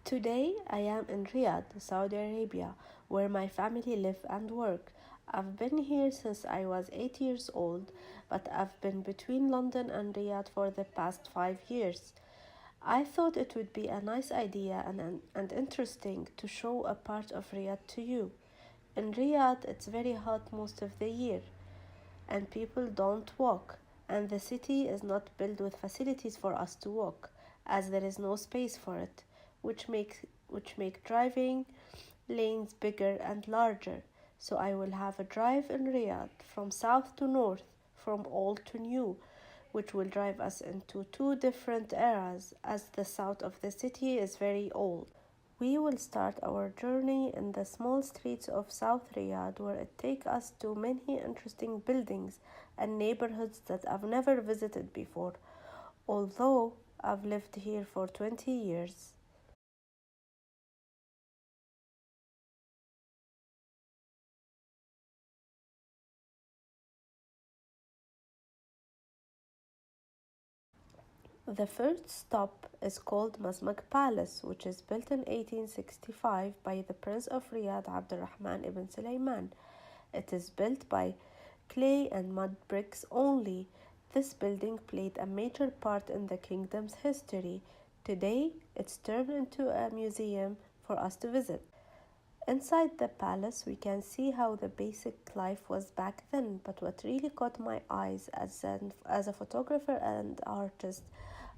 Today I am in Riyadh, Saudi Arabia, where my family live and work. I've been here since I was 8 years old, but I've been between London and Riyadh for the past 5 years. I thought it would be a nice idea and interesting to show a part of Riyadh to you. In Riyadh, it's very hot most of the year, and people don't walk, and the city is not built with facilities for us to walk, as there is no space for it, which make driving lanes bigger and larger. So I will have a drive in Riyadh from south to north, from old to new, which will drive us into two different eras, as the south of the city is very old. We will start our journey in the small streets of South Riyadh, where it takes us to many interesting buildings and neighborhoods that I've never visited before, although I've lived here for 20 years. The first stop is called Masmak Palace, which is built in 1865 by the Prince of Riyadh Abdurrahman ibn Sulaiman. It is built by clay and mud bricks only. This building played a major part in the kingdom's history. Today, it's turned into a museum for us to visit. Inside the palace, we can see how the basic life was back then, but what really caught my eyes as a photographer and artist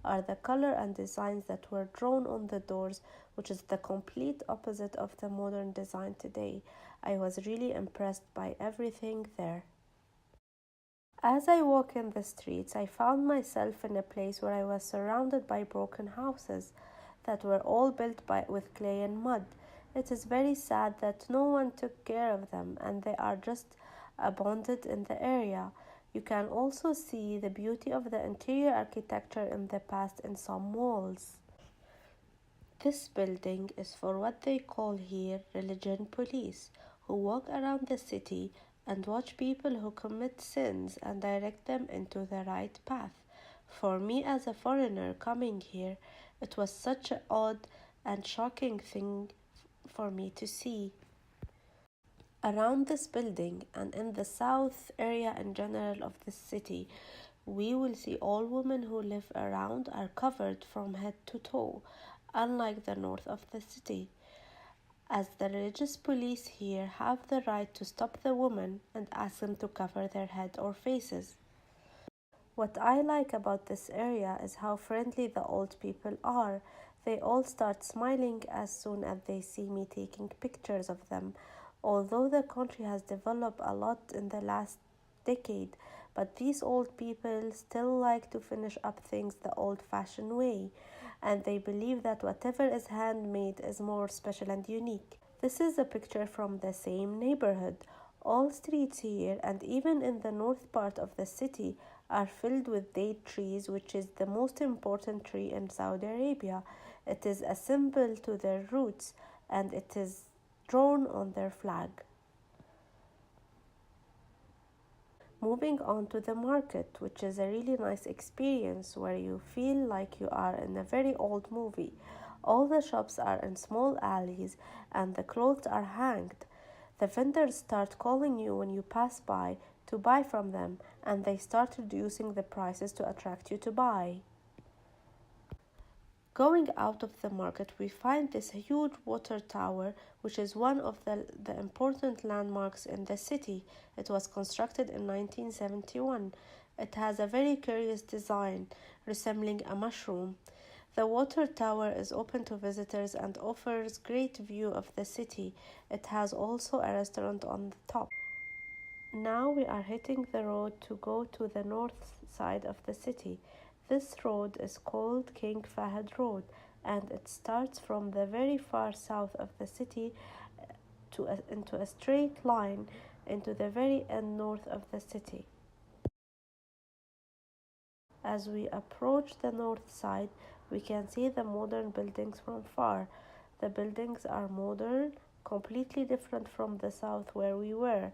are the color and designs that were drawn on the doors, which is the complete opposite of the modern design today. I was really impressed by everything there. As I walk in the streets, I found myself in a place where I was surrounded by broken houses that were all built with clay and mud. It is very sad that no one took care of them and they are just abandoned in the area. You can also see the beauty of the interior architecture in the past in some walls. This building is for what they call here religion police, who walk around the city and watch people who commit sins and direct them into the right path. For me, as a foreigner coming here, it was such an odd and shocking thing for me to see. Around this building and in the south area in general of the city, we will see all women who live around are covered from head to toe, unlike the north of the city, as the religious police here have the right to stop the women and ask them to cover their head or faces. What I like about this area is how friendly the old people are. They all start smiling as soon as they see me taking pictures of them. Although the country has developed a lot in the last decade, but these old people still like to finish up things the old fashioned way, and they believe that whatever is handmade is more special and unique. This is a picture from the same neighborhood. All streets here and even in the north part of the city are filled with date trees, which is the most important tree in Saudi Arabia. It is a symbol to their roots and it is drawn on their flag. Moving on to the market, which is a really nice experience where you feel like you are in a very old movie. All the shops are in small alleys and the clothes are hanged. The vendors start calling you when you pass by to buy from them, and they start reducing the prices to attract you to buy. Going out of the market, we find this huge water tower, which is one of the important landmarks in the city. It was constructed in 1971. It has a very curious design, resembling a mushroom. The water tower is open to visitors and offers great view of the city. It has also a restaurant on the top. Now we are hitting the road to go to the north side of the city. This road is called King Fahd Road and it starts from the very far south of the city into a straight line into the very end north of the city. As we approach the north side, we can see the modern buildings from far. The buildings are modern, completely different from the south where we were,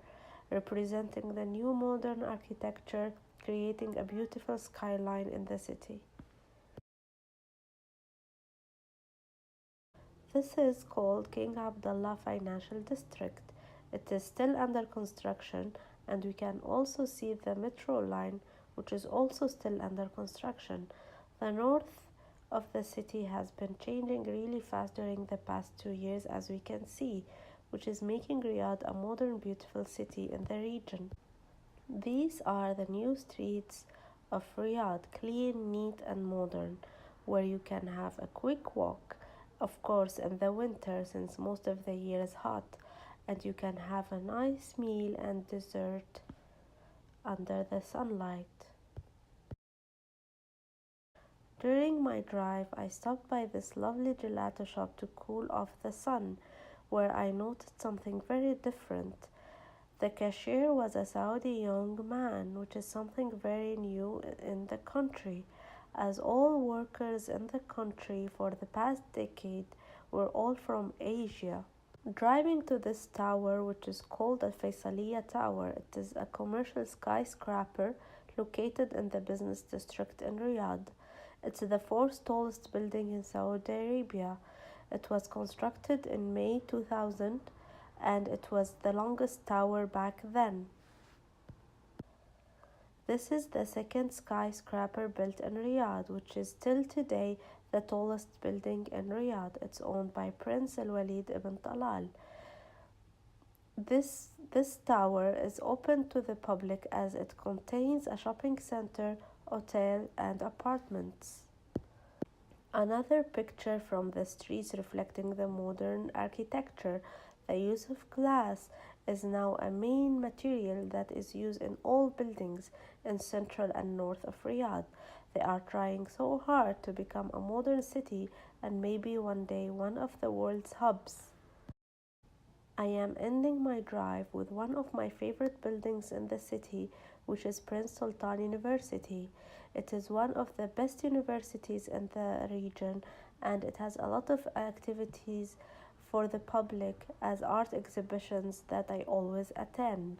representing the new modern architecture, creating a beautiful skyline in the city. This is called King Abdullah Financial District. It is still under construction, and we can also see the metro line, which is also still under construction. The north of the city has been changing really fast during the past 2 years, as we can see, which is making Riyadh a modern, beautiful city in the region. These are the new streets of Riyadh, clean, neat, and modern, where you can have a quick walk, of course, in the winter since most of the year is hot, and you can have a nice meal and dessert under the sunlight. During my drive, I stopped by this lovely gelato shop to cool off the sun, where I noticed something very different. The cashier was a Saudi young man, which is something very new in the country, as all workers in the country for the past decade were all from Asia. Driving to this tower, which is called the Faisaliya Tower, it is a commercial skyscraper located in the business district in Riyadh. It's the fourth tallest building in Saudi Arabia. It was constructed in May 2000 and it was the longest tower back then. This is the second skyscraper built in Riyadh, which is still today the tallest building in Riyadh. It's owned by Prince Al Walid ibn Talal. This tower is open to the public as it contains a shopping center, hotel, and apartments. Another picture from the streets reflecting the modern architecture. The use of glass is now a main material that is used in all buildings in central and north of Riyadh. They are trying so hard to become a modern city and maybe one day one of the world's hubs. I am ending my drive with one of my favorite buildings in the city, which is Prince Sultan University. It is one of the best universities in the region and it has a lot of activities for the public as art exhibitions that I always attend.